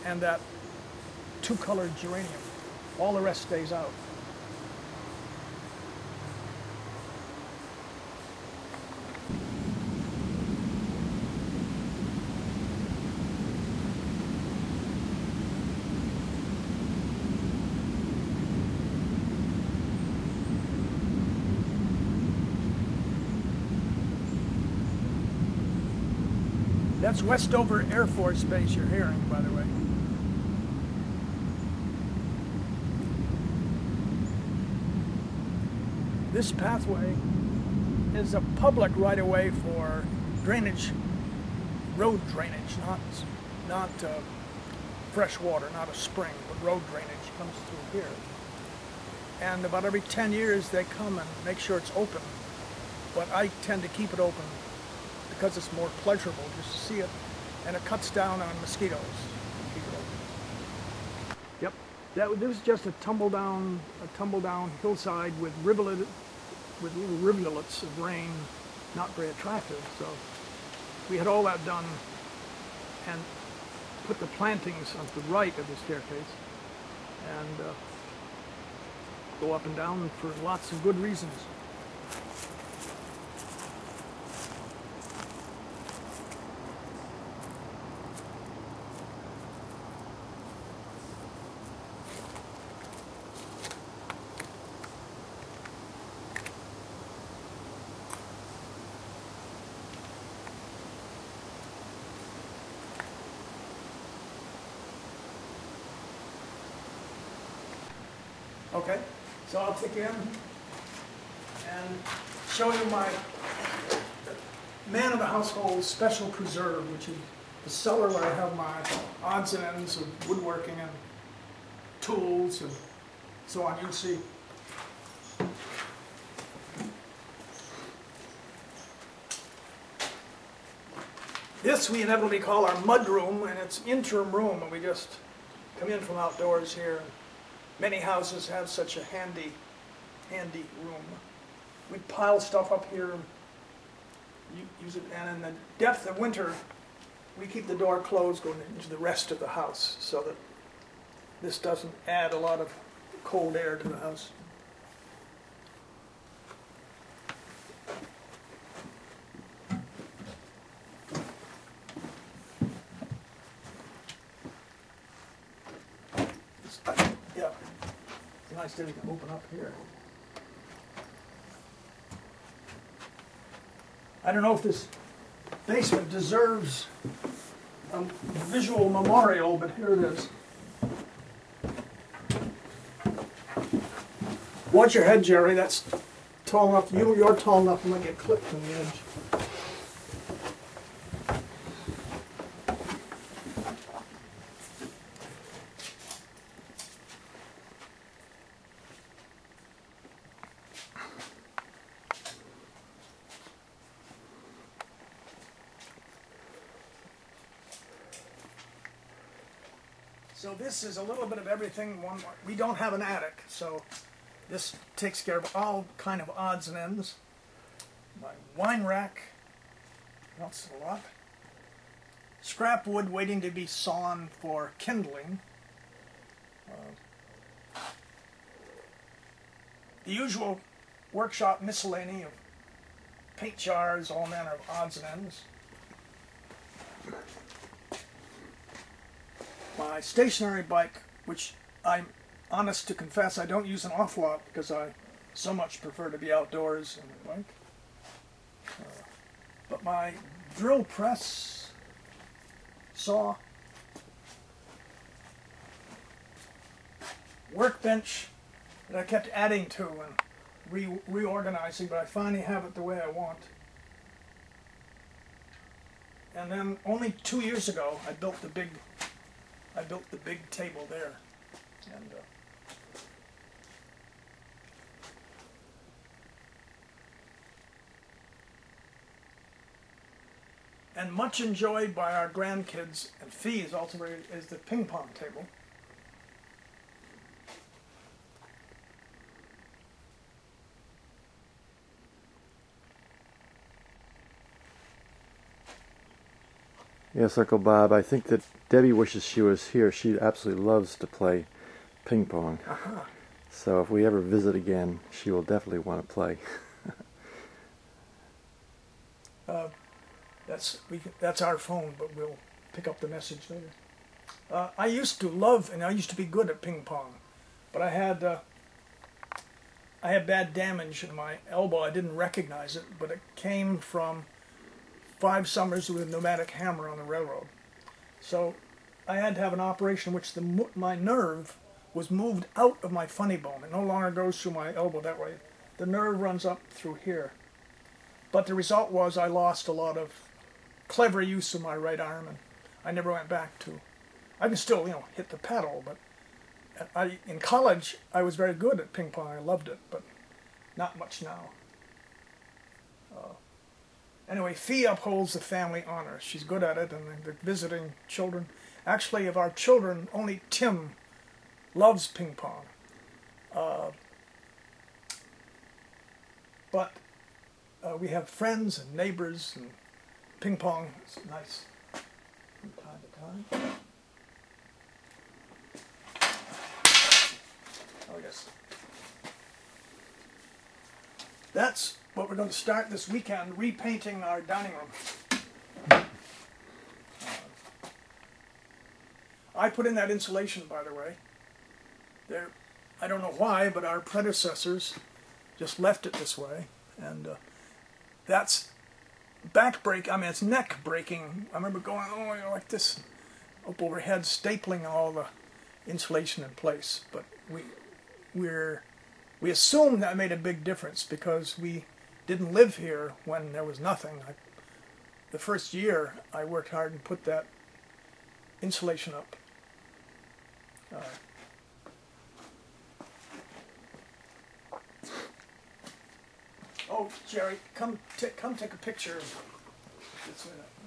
and that two-colored geranium. All the rest stays out. That's Westover Air Force Base you're hearing, by the way. This pathway is a public right-of-way for drainage, road drainage, not fresh water, not a spring, but road drainage comes through here. And about every 10 years they come and make sure it's open. But I tend to keep it open because it's more pleasurable just to see it, and it cuts down on mosquitoes. Yep, this is just a tumble down hillside with little rivulets of rain, not very attractive. So we had all that done and put the plantings on the right of the staircase and go up and down for lots of good reasons. Okay, so I'll take you in and show you my man of the household special preserve, which is the cellar where I have my odds and ends of woodworking and tools and so on. You'll see. This we inevitably call our mud room, and it's an interim room, and we just come in from outdoors here. Many houses have such a handy room. We pile stuff up here, use it, and in the depth of winter, we keep the door closed going into the rest of the house so that this doesn't add a lot of cold air to the house. Nice that we can open up here. I don't know if this basement deserves a visual memorial, but here it is. Watch your head, Jerry. That's tall enough. You're tall enough to not get clipped from the edge. So this is a little bit of everything. We don't have an attic, so this takes care of all kind of odds and ends. My wine rack, that's a lot. Scrap wood waiting to be sawn for kindling. The usual workshop miscellany of paint jars, all manner of odds and ends. My stationary bike, which I'm honest to confess I don't use an awful lot because I so much prefer to be outdoors on the bike. But my drill press, saw, workbench that I kept adding to and reorganizing, but I finally have it the way I want. And then only 2 years ago I built the big table there, and much enjoyed by our grandkids, and Fee is also is the ping pong table. Yes, Uncle Bob, I think that Debbie wishes she was here. She absolutely loves to play ping pong. Uh-huh. So if we ever visit again, she will definitely want to play. That's our phone, but we'll pick up the message later. I used to love, and I used to be good at ping pong, but I had bad damage in my elbow. I didn't recognize it, but it came from 5 summers with a pneumatic hammer on the railroad. So I had to have an operation in which my nerve was moved out of my funny bone. It no longer goes through my elbow that way. The nerve runs up through here. But the result was I lost a lot of clever use of my right arm, and I never went back to. I can still, hit the paddle, but in college I was very good at ping pong. I loved it, but not much now. Anyway, Fee upholds the family honor. She's good at it, and the visiting children. Actually, of our children, only Tim loves ping pong. But we have friends and neighbors, and ping pong is nice from time to time. Oh, yes. That's what we're going to start this weekend, repainting our dining room. I put in that insulation, by the way. I don't know why, but our predecessors just left it this way. And that's back-break, it's neck-breaking. I remember going, like this, up overhead, stapling all the insulation in place. But we assumed that made a big difference because we didn't live here when there was nothing. The first year I worked hard and put that insulation up. Oh, Gerry, come take a picture.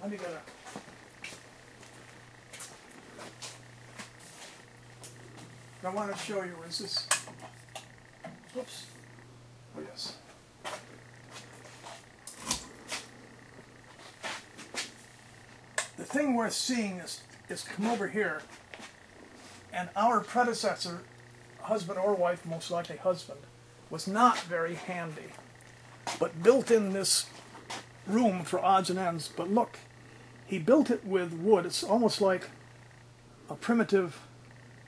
Let me get I want to show you. Is this? Whoops. Oh yes. The thing worth seeing is come over here, and our predecessor, husband or wife, most likely husband, was not very handy, but built in this room for odds and ends. But look, he built it with wood. It's almost like a primitive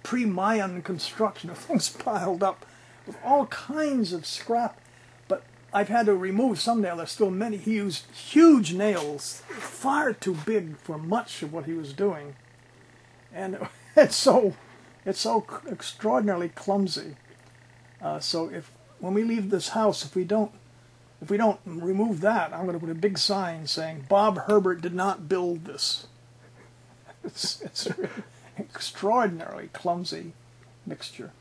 pre-Mayan construction of things piled up with all kinds of scrap. But I've had to remove some nails. There's still many. He used huge nails, far too big for much of what he was doing, and it's so extraordinarily clumsy. So when we leave this house, if we don't remove that, I'm going to put a big sign saying Bob Herbert did not build this. It's really extraordinarily clumsy mixture.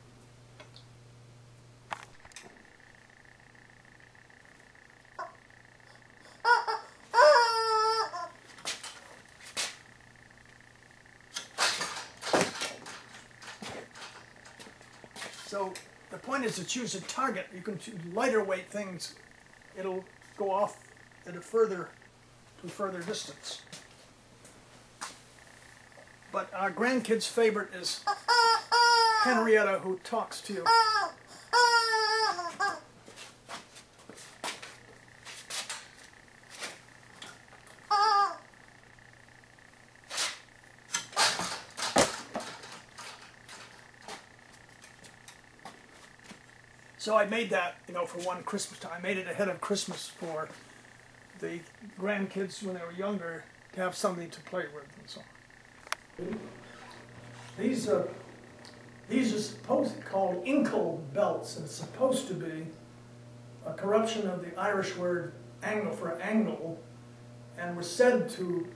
So the point is to choose a target. You can choose lighter weight things. It'll go off at a further distance. But our grandkid's favorite is Henrietta, who talks to you. So I made that, for one Christmas time. I made it ahead of Christmas for the grandkids when they were younger to have something to play with and so on. These are supposed to be called inkle belts, and it's supposed to be a corruption of the Irish word angle for angle, and were said to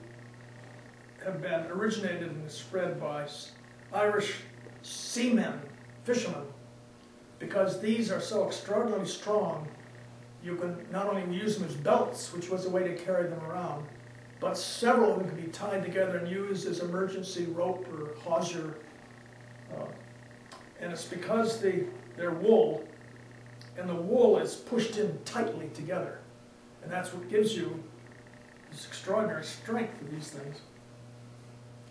have been originated and spread by Irish seamen, fishermen, because these are so extraordinarily strong. You can not only use them as belts, which was a way to carry them around, but several of them can be tied together and used as emergency rope or hawser. And it's because they're wool, and the wool is pushed in tightly together. And that's what gives you this extraordinary strength of these things.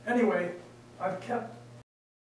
Anyway, I've kept